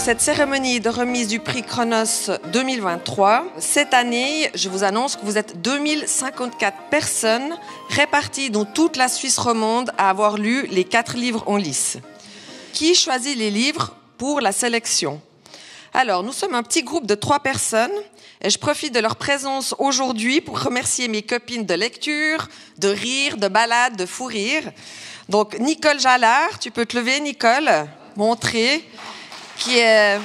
cette cérémonie de remise du prix Chronos 2023. Cette année, je vous annonce que vous êtes 2054 personnes réparties dans toute la Suisse romande à avoir lu les 4 livres en lice. Qui choisit les livres pour la sélection? Alors, nous sommes un petit groupe de 3 personnes et je profite de leur présence aujourd'hui pour remercier mes copines de lecture, de rire, de balade, de fou rire. Donc, Nicole Jallard, tu peux te lever, Nicole, montrer, qui est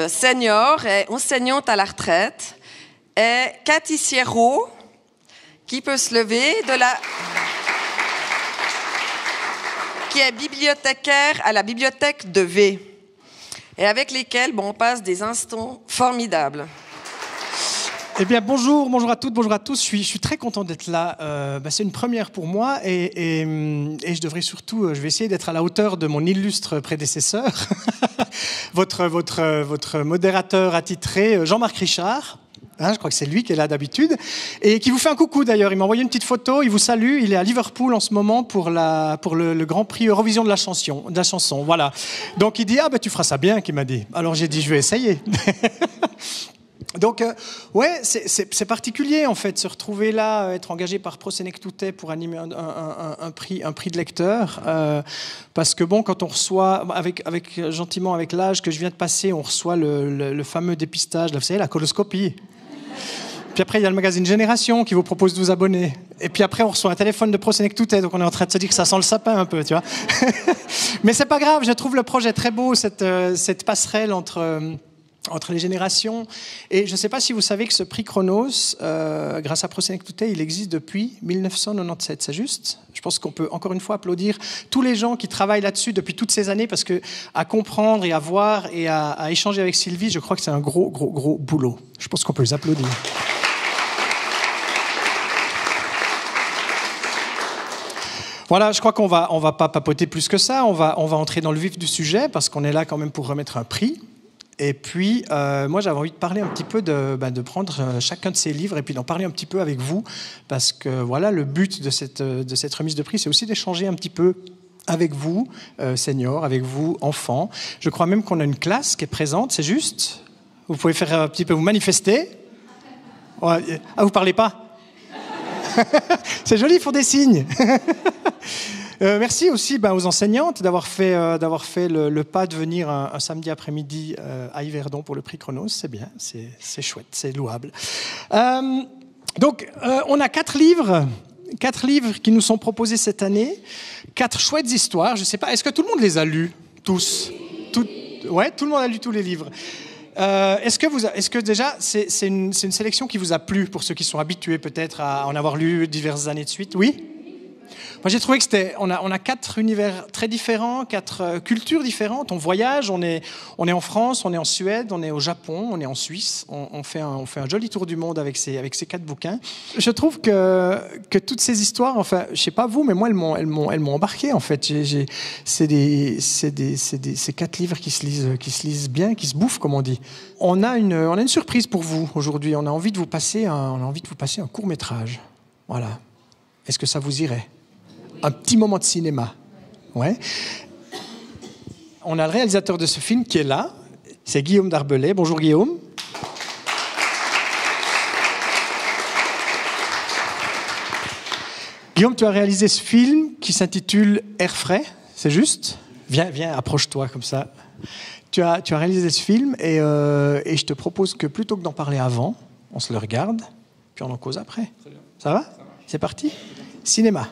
senior et enseignante à la retraite. Et Cathy Sierrault, qui peut se lever, qui est bibliothécaire à la bibliothèque de V, et avec lesquels on passe des instants formidables. Eh bien, bonjour à toutes, bonjour à tous. Je suis très content d'être là. C'est une première pour moi et je vais essayer d'être à la hauteur de mon illustre prédécesseur, votre modérateur attitré, Jean-Marc Richard. Je crois que c'est lui qui est là d'habitude et qui vous fait un coucou d'ailleurs. Il m'a envoyé une petite photo, il vous salue. Il est à Liverpool en ce moment pour le Grand Prix Eurovision de la chanson. Voilà. Donc il dit tu feras ça bien, qu'il m'a dit. Alors j'ai dit je vais essayer. Donc, c'est particulier en fait, se retrouver là, être engagé par Prosenectute pour animer un prix de lecteur, parce que quand on reçoit, gentiment avec l'âge que je viens de passer, on reçoit le fameux dépistage, vous savez, la coloscopie. Puis après, il y a le magazine Génération qui vous propose de vous abonner. Et puis après, on reçoit un téléphone de Prosenectute, donc on est en train de se dire que ça sent le sapin un peu, tu vois. Mais c'est pas grave, je trouve le projet très beau, cette passerelle entre les générations. Et je ne sais pas si vous savez que ce prix Chronos, grâce à Prosenectute, il existe depuis 1997, c'est juste? Je pense qu'on peut encore une fois applaudir tous les gens qui travaillent là-dessus depuis toutes ces années, parce que à comprendre et à voir et à échanger avec Sylvie, je crois que c'est un gros boulot. Je pense qu'on peut les applaudir. Voilà, je crois qu'on va pas papoter plus que ça, on va entrer dans le vif du sujet, parce qu'on est là quand même pour remettre un prix. Et puis, moi, j'avais envie de parler un petit peu de prendre chacun de ces livres et puis d'en parler un petit peu avec vous, parce que voilà, le but de cette remise de prix, c'est aussi d'échanger un petit peu avec vous, seniors, avec vous, enfants. Je crois même qu'on a une classe qui est présente, c'est juste? Vous pouvez faire un petit peu vous manifester? Ouais. Ah, vous parlez pas? C'est joli, ils font des signes. Merci aussi aux enseignantes d'avoir fait le pas de venir un samedi après-midi à Yverdon pour le prix Chronos. C'est bien, c'est chouette, c'est louable. Donc, on a 4 livres qui nous sont proposés cette année. 4 chouettes histoires. Je ne sais pas, est-ce que tout le monde les a lus? Tous? Ouais, tout le monde a lu tous les livres. Est-ce que déjà, c'est une sélection qui vous a plu, pour ceux qui sont habitués peut-être à en avoir lu diverses années de suite? Oui? Moi, j'ai trouvé que on a 4 univers très différents, 4 cultures différentes. On voyage, on est en France, on est en Suède, on est au Japon, on est en Suisse. On fait un joli tour du monde avec ces 4 bouquins. Je trouve que toutes ces histoires, enfin, je sais pas vous, mais moi, elles m'ont embarqué en fait. C'est 4 livres qui se lisent bien, qui se bouffent, comme on dit. On a une surprise pour vous aujourd'hui. On a envie de vous passer un court-métrage. Voilà. Est-ce que ça vous irait? Un petit moment de cinéma. Ouais. On a le réalisateur de ce film qui est là. C'est Guillaume Darbelay. Bonjour Guillaume. Guillaume, tu as réalisé ce film qui s'intitule Air frais, c'est juste? Viens, approche-toi comme ça. Tu as réalisé ce film et je te propose que plutôt que d'en parler avant, on se le regarde, puis on en cause après. Ça va? C'est parti? Cinéma.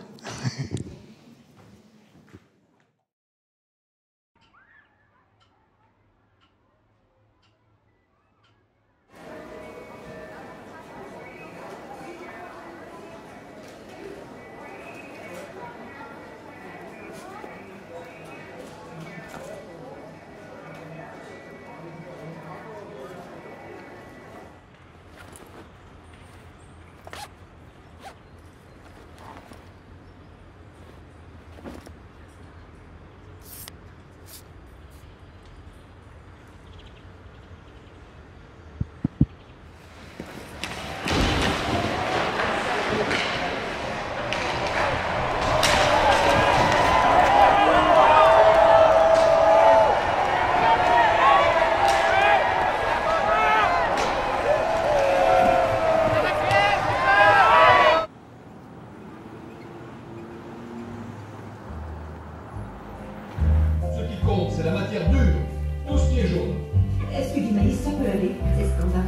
jours. Est-ce que du maïs, ça peut aller? C'est standard.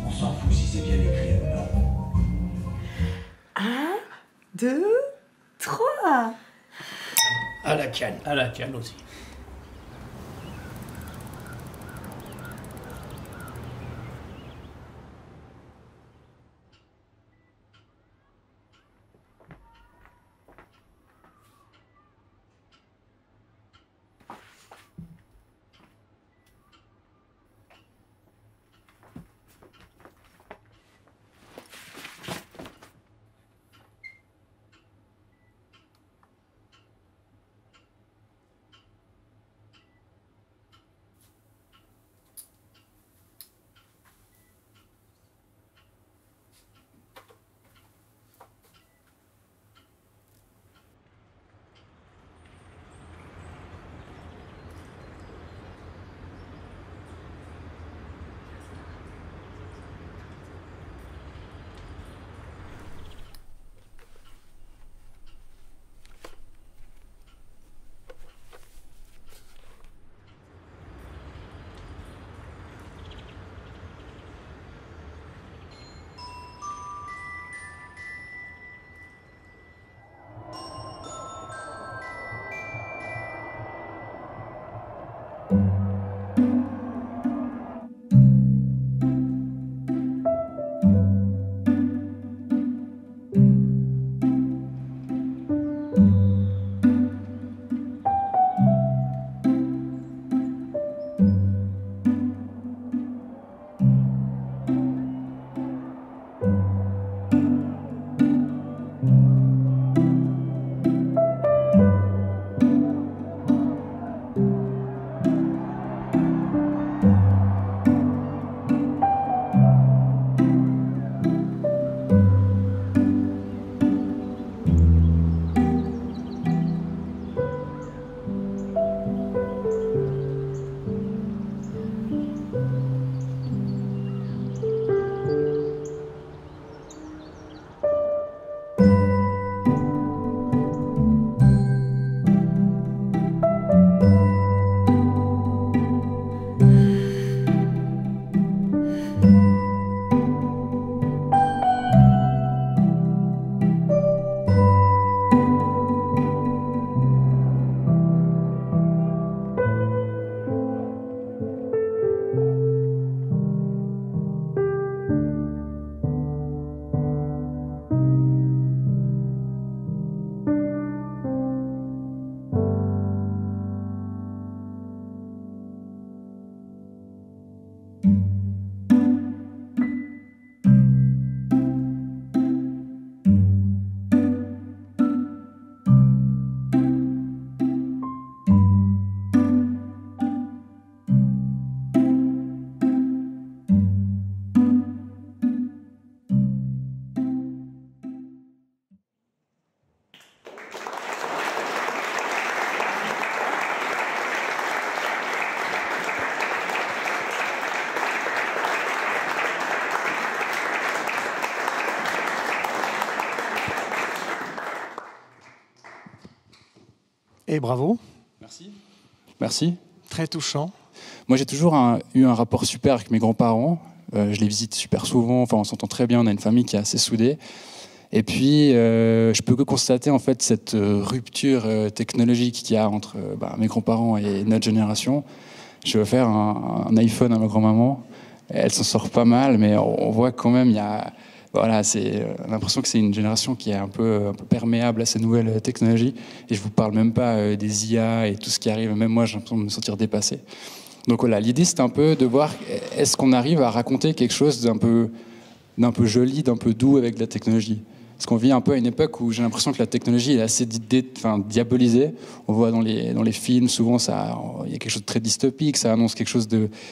On s'en fout si c'est bien écrit ou non. 1, 2, 3. À la canne aussi. Et bravo. Merci. Merci. Très touchant. Moi, j'ai toujours eu un rapport super avec mes grands-parents. Je les visite super souvent. Enfin, on s'entend très bien. On a une famille qui est assez soudée. Et puis, je peux que constater en fait cette rupture technologique qu'il y a entre mes grands-parents et notre génération. Je vais faire un iPhone à ma grand-maman. Elle s'en sort pas mal, mais on voit quand même, il y a... Voilà, c'est l'impression que c'est une génération qui est un peu perméable à ces nouvelles technologies. Et je vous parle même pas des IA et tout ce qui arrive. Même moi, j'ai l'impression de me sentir dépassé. Donc voilà, l'idée, c'est un peu de voir est-ce qu'on arrive à raconter quelque chose d'un peu joli, d'un peu doux avec de la technologie. Parce qu'on vit un peu à une époque où j'ai l'impression que la technologie est assez diabolisée. On voit dans les films, souvent, il y a quelque chose de très dystopique, ça annonce quelque chose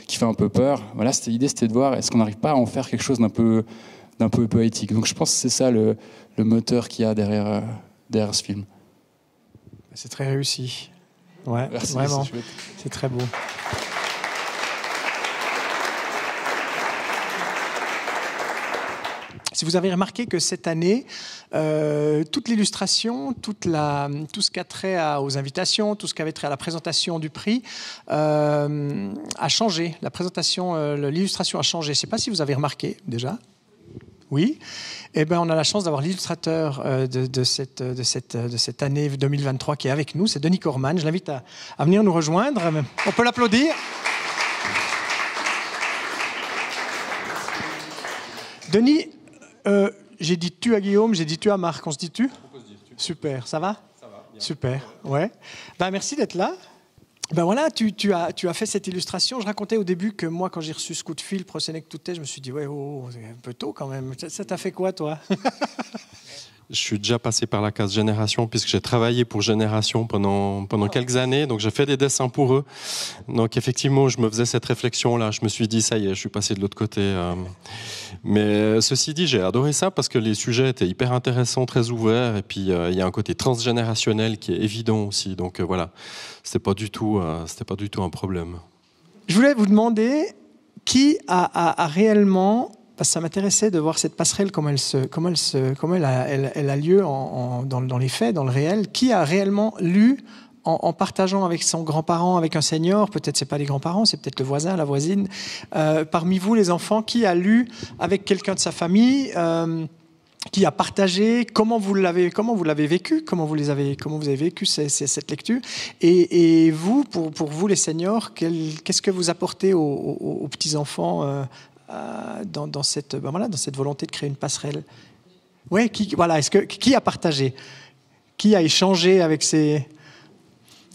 qui fait un peu peur. Voilà, l'idée, c'était de voir est-ce qu'on n'arrive pas à en faire quelque chose d'un peu poétique. Donc je pense que c'est ça le moteur qu'il y a derrière ce film. C'est très réussi. Ouais, merci, vraiment. C'est très beau. Si vous avez remarqué que cette année, toute l'illustration, tout ce qui a trait aux invitations, tout ce qui avait trait à la présentation du prix a changé. La présentation, l'illustration a changé. Je ne sais pas si vous avez remarqué déjà. Oui. Eh ben, on a la chance d'avoir l'illustrateur de cette année 2023 qui est avec nous. C'est Denis Corman. Je l'invite à venir nous rejoindre. On peut l'applaudir. Denis, j'ai dit tu à Guillaume, j'ai dit tu à Marc. On se dit tu ? On peut se dire tu. Super, ça va ? Ça va, bien. Super, ouais. Ben, merci d'être là. Ben voilà, tu as fait cette illustration. Je racontais au début que moi, quand j'ai reçu ce coup de fil, Prosenec Toutet, je me suis dit, ouais, c'est un peu tôt quand même. Ça t'a fait quoi, toi ? Je suis déjà passé par la case Génération, puisque j'ai travaillé pour Génération pendant quelques années. Donc, j'ai fait des dessins pour eux. Donc, effectivement, je me faisais cette réflexion-là. Je me suis dit, ça y est, je suis passé de l'autre côté. Mais ceci dit, j'ai adoré ça parce que les sujets étaient hyper intéressants, très ouverts. Et puis, il y a un côté transgénérationnel qui est évident aussi. Donc, voilà, c'était pas du tout un problème. Je voulais vous demander qui a réellement... Parce que ça m'intéressait de voir cette passerelle, comment elle a lieu dans les faits, dans le réel. Qui a réellement lu, en partageant avec son grand-parent, avec un senior, peut-être c'est pas les grands-parents, c'est peut-être le voisin, la voisine, parmi vous les enfants, qui a lu avec quelqu'un de sa famille, qui a partagé, comment vous l'avez vécu, comment vous avez vécu cette lecture, et vous, pour vous les seniors, qu'est-ce que vous apportez aux petits-enfants dans cette volonté de créer une passerelle. Oui, qui a partagé ? Qui a échangé avec ses...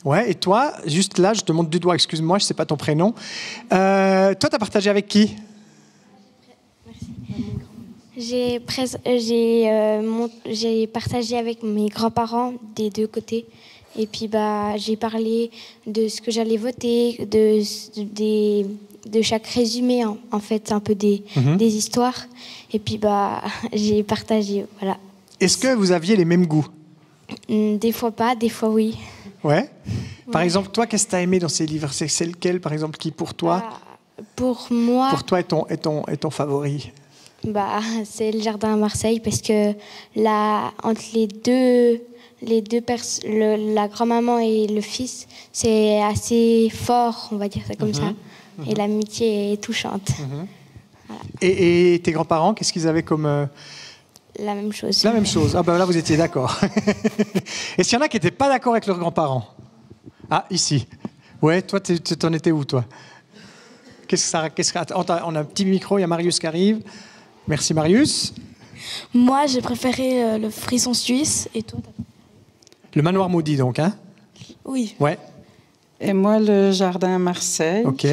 Ouais, et toi, juste là, je te montre du doigt, excuse-moi, je ne sais pas ton prénom. Toi, tu as partagé avec qui ? J'ai partagé avec mes grands-parents des deux côtés. Et puis, j'ai parlé de ce que j'allais voter, de chaque résumé, en fait, un peu des histoires. Et puis, j'ai partagé, voilà. Est-ce que vous aviez les mêmes goûts ? Des fois pas, des fois oui. Ouais. Par exemple, toi, qu'est-ce que tu as aimé dans ces livres ? C'est lequel, par exemple, qui, pour toi... Pour moi... Pour toi, est ton favori ? C'est Le Jardin à Marseille, parce que entre la grand-maman et le fils, c'est assez fort, on va dire ça comme ça. Et l'amitié est touchante. Voilà. Et tes grands-parents, qu'est-ce qu'ils avaient comme... La même chose. La même chose. Ah ben là, vous étiez d'accord. Est-ce qu'il y en a qui n'étaient pas d'accord avec leurs grands-parents ? Ah, ici. Ouais, toi, t'en étais où, toi ? On a un petit micro, il y a Marius qui arrive. Merci, Marius. Moi, j'ai préféré le Frisson suisse. Et toi, Le Manoir maudit, donc, hein ? Oui. Ouais. Et moi, Le Jardin à Marseille. Ok.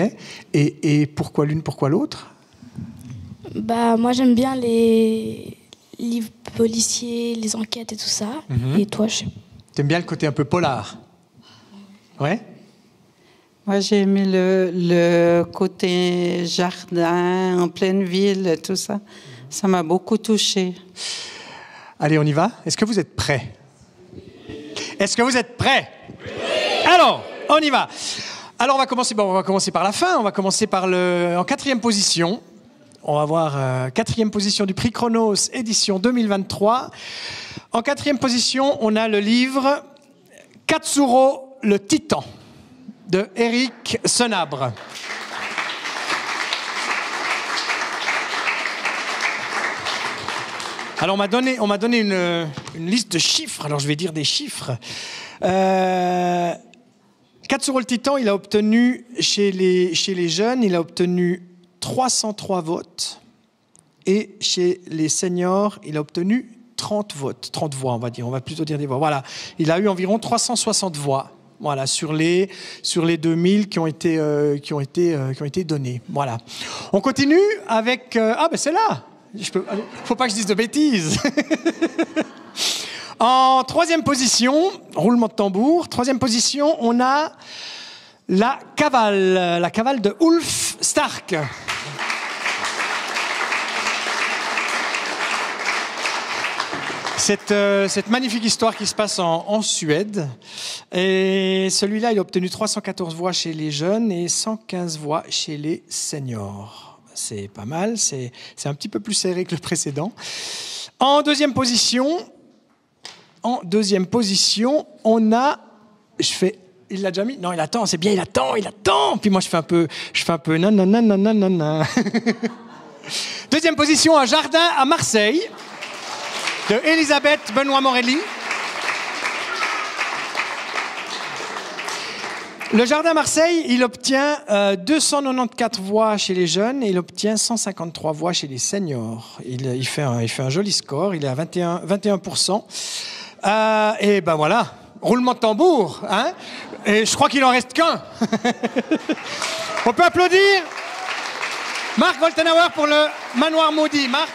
Et pourquoi l'une, pourquoi l'autre ? Moi, j'aime bien les livres policiers, les enquêtes et tout ça. Et toi, je sais pas. T'aimes bien le côté un peu polar ? Ouais. Moi, j'ai aimé le côté jardin, en pleine ville, tout ça. Ça m'a beaucoup touchée. Allez, on y va ? Est-ce que vous êtes prêts ? Est-ce que vous êtes prêts ? Oui ! Alors, on y va. Alors, on va commencer par la fin. On va commencer en 4e position. On va voir 4e position du prix Chronos, édition 2023. En 4e position, on a le livre Katsuro, le Titan, de Éric Senabre. Alors, on m'a donné une liste de chiffres. Alors, je vais dire des chiffres. Katsuro le Titan, il a obtenu, chez les jeunes, il a obtenu 303 votes. Et chez les seniors, il a obtenu 30 votes. 30 voix, on va dire. On va plutôt dire des voix. Voilà. Il a eu environ 360 voix. Voilà, sur les 2000 qui ont été donnés. Voilà. On continue avec... c'est là. Faut pas que je dise de bêtises. En 3e position, roulement de tambour, 3e position, on a la cavale de Ulf Stark. Cette magnifique histoire qui se passe en Suède. Et celui-là, il a obtenu 314 voix chez les jeunes et 115 voix chez les seniors. c'est pas mal, c'est un petit peu plus serré que le précédent. En deuxième position, on a... Il l'a déjà mis? Non, il attend, c'est bien, il attend. Puis moi, je fais un peu nanana. Deuxième position, un jardin à Marseille, de Elisabeth Benoît Morelli. Le jardin à Marseille, il obtient 294 voix chez les jeunes et il obtient 153 voix chez les seniors. Il fait un joli score, il est à 21%. Et ben voilà, roulement de tambour, hein. Et je crois qu'il en reste qu'un. On peut applaudir Marc Woltenhauer pour le Manoir Maudit. Marc.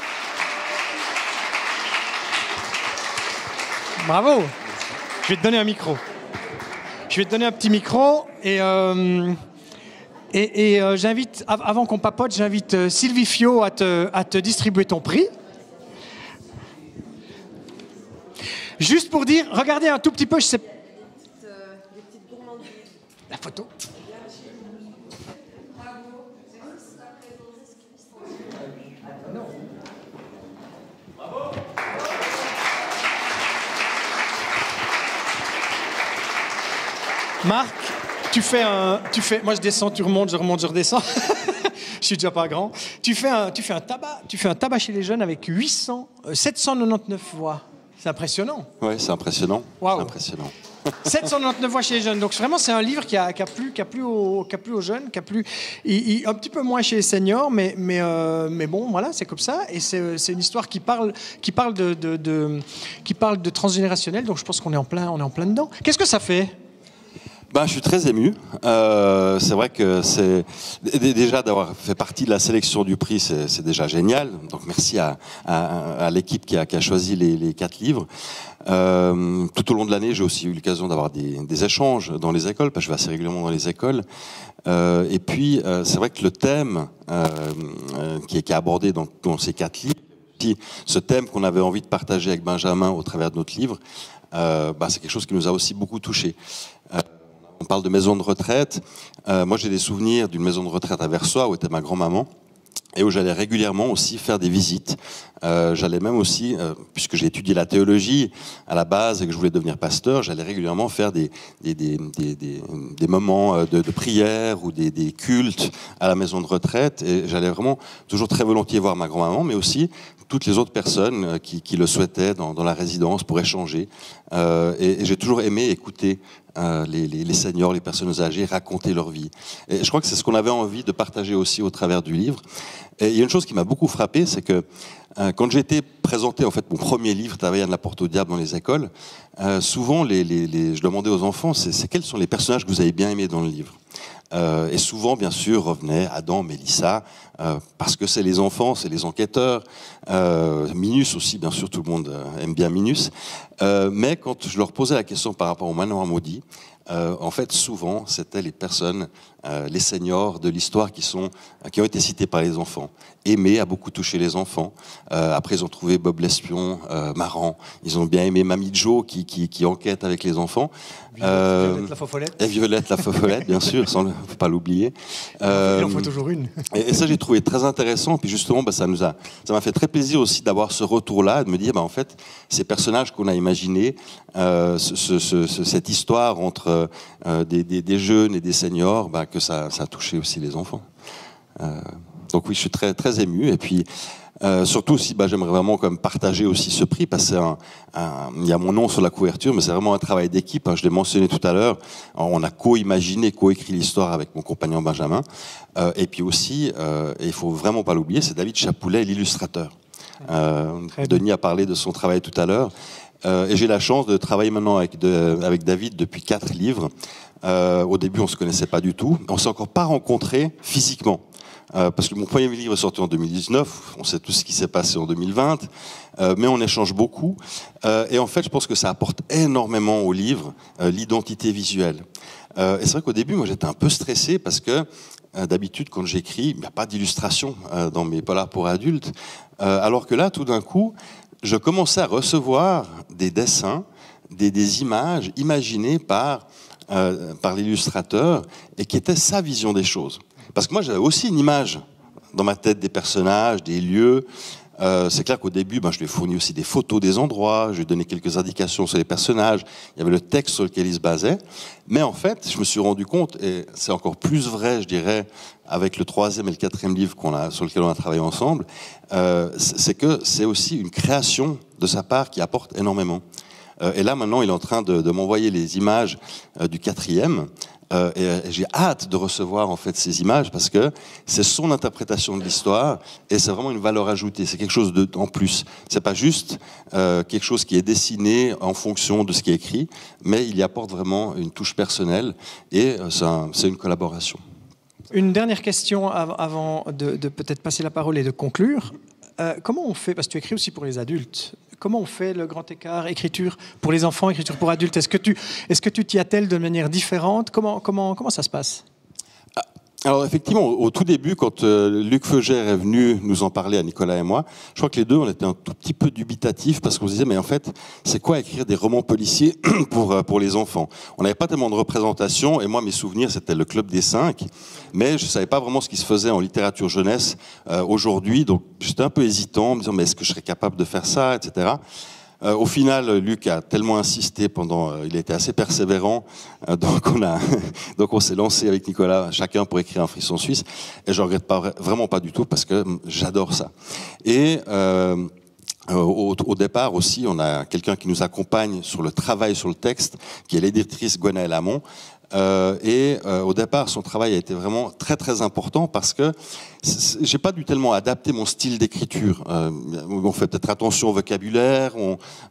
Bravo. Je vais te donner un micro. Je vais te donner un petit micro et j'invite, avant qu'on papote, j'invite Sylvie Fiot à te distribuer ton prix. Juste pour dire, regardez un tout petit peu, je sais... La photo. Marc, tu fais, moi je descends, tu remontes, je remonte, je redescends. Je suis déjà pas grand. Tu fais un tabac chez les jeunes avec 799 voix. C'est impressionnant. Oui, c'est impressionnant. Wow. C'est impressionnant. 799 voix chez les jeunes. Donc vraiment, c'est un livre qui a plu aux jeunes, un petit peu moins chez les seniors, mais bon, voilà, c'est comme ça. Et c'est une histoire qui parle de transgénérationnel. Donc je pense qu'on est en plein dedans. Qu'est-ce que ça fait? Ben, je suis très ému. C'est vrai que c'est déjà d'avoir fait partie de la sélection du prix, c'est déjà génial. Donc merci à l'équipe qui a choisi les 4 livres. Tout au long de l'année, j'ai aussi eu l'occasion d'avoir des échanges dans les écoles, parce que je vais assez régulièrement dans les écoles. Et puis, c'est vrai que le thème qui est abordé dans ces 4 livres, puis ce thème qu'on avait envie de partager avec Benjamin au travers de notre livre, c'est quelque chose qui nous a aussi beaucoup touchés. On parle de maison de retraite. Moi, j'ai des souvenirs d'une maison de retraite à Versoix, où était ma grand-maman, et où j'allais régulièrement aussi faire des visites. J'allais même aussi, puisque j'ai étudié la théologie à la base et que je voulais devenir pasteur, j'allais régulièrement faire des moments de prière ou des cultes à la maison de retraite. Et j'allais vraiment toujours très volontiers voir ma grand-maman, mais aussi toutes les autres personnes qui le souhaitaient dans la résidence pour échanger. Et j'ai toujours aimé écouter les seniors, les personnes âgées raconter leur vie. Et je crois que c'est ce qu'on avait envie de partager aussi au travers du livre. Et il y a une chose qui m'a beaucoup frappé, c'est que quand j'ai été présenté en fait mon premier livre, Travailler de la porte au diable dans les écoles, souvent je demandais aux enfants, c'est quels sont les personnages que vous avez bien aimés dans le livre. Et souvent, bien sûr, revenaient Adam, Mélissa, parce que c'est les enfants, c'est les enquêteurs. Minus aussi, bien sûr, tout le monde aime bien Minus. Mais quand je leur posais la question par rapport au Manoir Maudit, en fait, souvent, c'était les personnes, les seniors de l'histoire qui ont été cités par les enfants. Aimé a beaucoup touché les enfants. Après, ils ont trouvé Bob l'espion marrant. Ils ont bien aimé Mamie Jo qui enquête avec les enfants. Violette la Fofolette. Et Violette la Fofolette, bien sûr, il ne faut pas l'oublier. Il en faut toujours une. Et ça, j'ai trouvé très intéressant. Puis justement, ça m'a fait très plaisir aussi d'avoir ce retour-là, de me dire, en fait, ces personnages qu'on a imaginés, cette histoire entre des jeunes et des seniors, que ça a touché aussi les enfants. Donc oui, je suis très, très ému. Et puis, surtout aussi, j'aimerais vraiment quand même partager aussi ce prix, parce qu'il y a mon nom sur la couverture, mais c'est vraiment un travail d'équipe. Je l'ai mentionné tout à l'heure. On a co-imaginé, co-écrit l'histoire avec mon compagnon Benjamin. Et puis aussi, et il faut vraiment pas l'oublier, c'est David Chapoulet, l'illustrateur. Denis a parlé de son travail tout à l'heure. Et j'ai la chance de travailler maintenant avec David depuis 4 livres. Au début, on se connaissait pas du tout. On s'est encore pas rencontrés physiquement. Parce que mon premier livre est sorti en 2019, on sait tout ce qui s'est passé en 2020, mais on échange beaucoup. Et en fait, je pense que ça apporte énormément au livre, l'identité visuelle. Et c'est vrai qu'au début, moi, j'étais un peu stressé parce que d'habitude, quand j'écris, il n'y a pas d'illustration dans mes polars pour adultes. Alors que là, tout d'un coup, je commençais à recevoir des dessins, des images imaginées par l'illustrateur et qui étaient sa vision des choses. Parce que moi, j'avais aussi une image dans ma tête des personnages, des lieux. C'est clair qu'au début, je lui ai fourni aussi des photos des endroits, je lui ai donné quelques indications sur les personnages, il y avait le texte sur lequel il se basait. Mais en fait, je me suis rendu compte, et c'est encore plus vrai, je dirais, avec le 3e et le 4e livre sur lequel on a travaillé ensemble, c'est que c'est aussi une création de sa part qui apporte énormément. Et là, maintenant, il est en train de m'envoyer les images du 4e. Et j'ai hâte de recevoir en fait ces images parce que c'est son interprétation de l'histoire et c'est vraiment une valeur ajoutée. C'est quelque chose en plus. C'est pas juste quelque chose qui est dessiné en fonction de ce qui est écrit, mais il y apporte vraiment une touche personnelle et c'est une collaboration. Une dernière question avant de peut-être passer la parole et de conclure. Comment on fait, parce que tu écris aussi pour les adultes, comment on fait le grand écart, écriture pour les enfants, écriture pour adultes? Est-ce que tu t'y attelles de manière différente? Comment ça se passe? Alors effectivement, au tout début, quand Luc Feugère est venu nous en parler à Nicolas et moi, je crois que les deux, on était un tout petit peu dubitatifs parce qu'on se disait, mais en fait, c'est quoi écrire des romans policiers pour les enfants? On n'avait pas tellement de représentation et moi, mes souvenirs, c'était le Club des 5, mais je ne savais pas vraiment ce qui se faisait en littérature jeunesse aujourd'hui, donc j'étais un peu hésitant, en me disant, mais est-ce que je serais capable de faire ça, etc. Au final, Luc a tellement insisté il a été assez persévérant, donc on s'est lancé avec Nicolas, chacun pour écrire un Frisson suisse, et je regrette vraiment pas du tout parce que j'adore ça. Et au départ aussi, on a quelqu'un qui nous accompagne sur le travail sur le texte, qui est l'éditrice Gwenaëlle Hamon. Au départ, son travail a été vraiment très très important parce que j'ai pas dû tellement adapter mon style d'écriture. On fait peut-être attention au vocabulaire,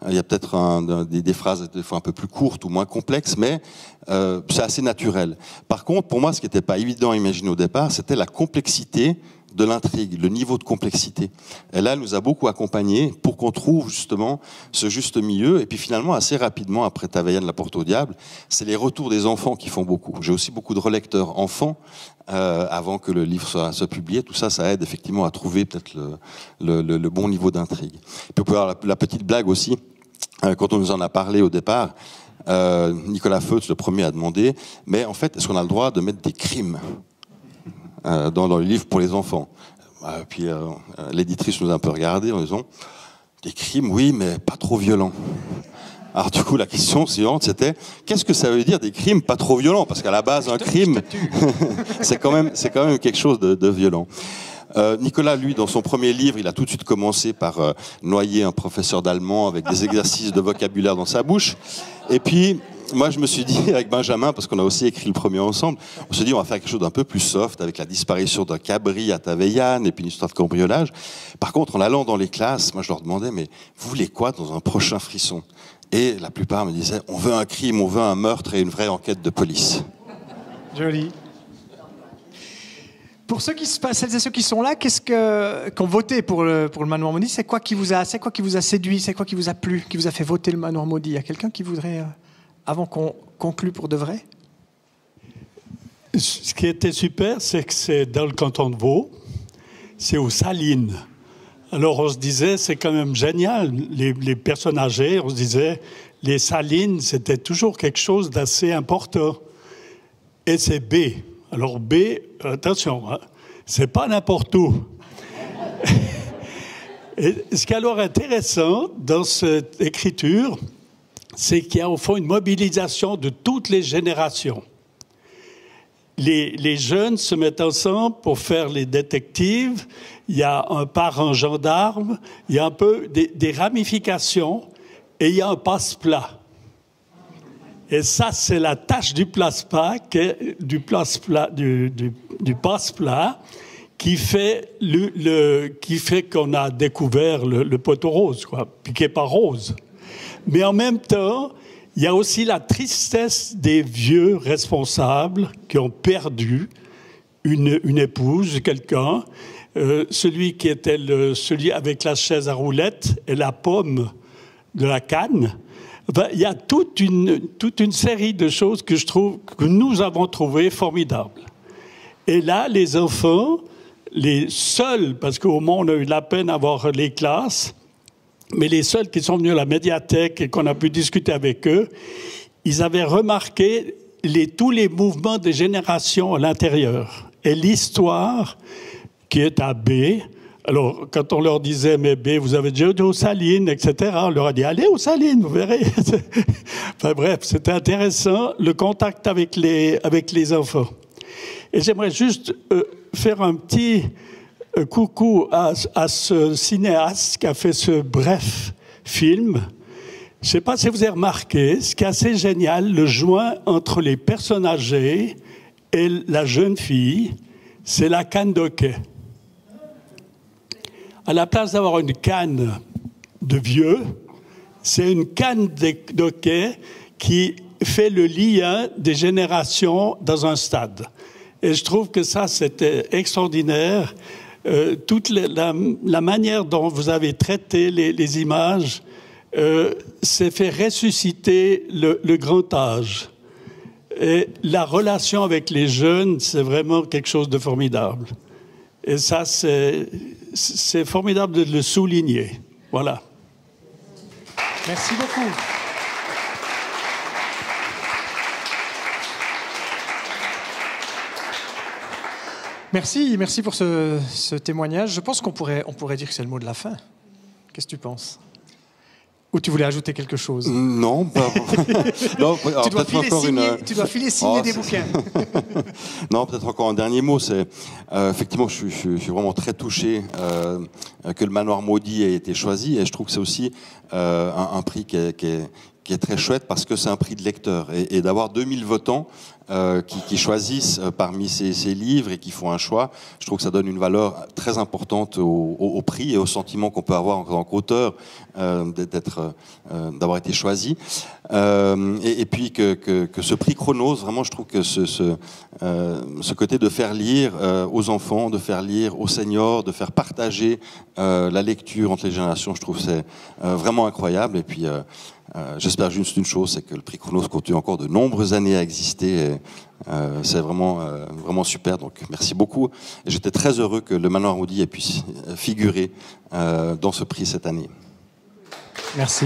il y a peut-être des phrases des fois un peu plus courtes ou moins complexes, mais c'est assez naturel. Par contre, pour moi, ce qui n'était pas évident à imaginer au départ, c'était la complexité de l'intrigue, le niveau de complexité. Et là, elle nous a beaucoup accompagnés pour qu'on trouve justement ce juste milieu. Et puis finalement, assez rapidement, après Taveillane, La Porte au Diable, c'est les retours des enfants qui font beaucoup. J'ai aussi beaucoup de relecteurs enfants avant que le livre soit publié. Tout ça, ça aide effectivement à trouver peut-être le bon niveau d'intrigue. Puis on peut avoir la petite blague aussi, quand on nous en a parlé au départ, Nicolas Feutz, le premier, a demandé, mais en fait, est-ce qu'on a le droit de mettre des crimes dans le livre pour les enfants? Puis l'éditrice nous a un peu regardé en disant, des crimes, oui, mais pas trop violents. Alors du coup, la question suivante, c'était, qu'est-ce que ça veut dire des crimes pas trop violents? Parce qu'à la base, un crime, c'est quand même quelque chose de violent. Nicolas, lui, dans son premier livre, il a tout de suite commencé par noyer un professeur d'allemand avec des exercices de vocabulaire dans sa bouche. Et puis, moi, je me suis dit, avec Benjamin, parce qu'on a aussi écrit le premier ensemble, on s'est dit, on va faire quelque chose d'un peu plus soft, avec la disparition d'un cabri à Taveillane, et puis une histoire de cambriolage. Par contre, en allant dans les classes, moi, je leur demandais, mais vous voulez quoi dans un prochain Frisson? Et la plupart me disaient, on veut un crime, on veut un meurtre et une vraie enquête de police. Joli. Pour celles et ceux qui sont là, qui ont voté pour le Manoir Maudit, c'est quoi qui vous a séduit, c'est quoi qui vous a plu, qui vous a fait voter le Manoir Maudit? Il y a quelqu'un qui voudrait, avant qu'on conclue pour de vrai? Ce qui était super, c'est que c'est dans le canton de Vaud, c'est aux Salines. Alors on se disait, c'est quand même génial, les personnes âgées, on se disait, les Salines, c'était toujours quelque chose d'assez important. Et c'est B. Alors B, attention, hein, c'est pas n'importe où. Et ce qui est alors intéressant dans cette écriture, c'est qu'il y a au fond une mobilisation de toutes les générations. Les jeunes se mettent ensemble pour faire les détectives, il y a un parent gendarme, il y a un peu des ramifications et il y a un passe-plat. Et ça, c'est la tâche du passe-plat qui fait qu'on a découvert le poteau rose, quoi, puis qui n'est pas rose. Mais en même temps, il y a aussi la tristesse des vieux responsables qui ont perdu une épouse, quelqu'un, celui qui était celui avec la chaise à roulettes et la pomme de la canne. Ben, il y a toute une série de choses que nous avons trouvées formidables. Et là, les enfants, les seuls, parce qu'au moins on a eu la peine d'avoir les classes, mais les seuls qui sont venus à la médiathèque et qu'on a pu discuter avec eux, ils avaient remarqué tous les mouvements des générations à l'intérieur et l'histoire qui est à B. Alors, quand on leur disait, mais B, vous avez déjà été aux Salines, etc., on leur a dit, allez aux Salines, vous verrez. Enfin bref, c'était intéressant, le contact avec les enfants. Et j'aimerais juste faire un petit coucou à ce cinéaste qui a fait ce bref film. Je ne sais pas si vous avez remarqué, ce qui est assez génial, le joint entre les personnes âgées et la jeune fille, c'est la canne d'hockey. À la place d'avoir une canne de vieux, c'est une canne d'hockey qui fait le lien des générations dans un stade. Et je trouve que ça, c'était extraordinaire. Toute la manière dont vous avez traité les images, c'est fait ressusciter le grand âge. Et la relation avec les jeunes, c'est vraiment quelque chose de formidable. Et ça, c'est formidable de le souligner. Voilà. Merci beaucoup. Merci pour ce témoignage. Je pense qu'on pourrait dire que c'est le mot de la fin. Qu'est-ce que tu penses ? Ou tu voulais ajouter quelque chose ? Non, pas... non, tu dois filer signer des bouquins. Non, peut-être encore un dernier mot. C'est effectivement, je suis vraiment très touché que le Manoir Maudit ait été choisi, et je trouve que c'est aussi un prix qui est très chouette parce que c'est un prix de lecteur, et d'avoir 2000 votants qui choisissent parmi ces livres et qui font un choix, je trouve que ça donne une valeur très importante au prix et au sentiment qu'on peut avoir en tant qu'auteur d'avoir été choisi. Et puis que ce prix Chronos, vraiment, je trouve que ce côté de faire lire aux enfants, de faire lire aux seniors, de faire partager la lecture entre les générations, je trouve que c'est vraiment incroyable. Et puis j'espère juste une chose, c'est que le prix Chronos continue encore de nombreuses années à exister. Et c'est vraiment super. Donc merci beaucoup. Et j'étais très heureux que le Manoir Maudit ait pu figurer dans ce prix cette année. Merci.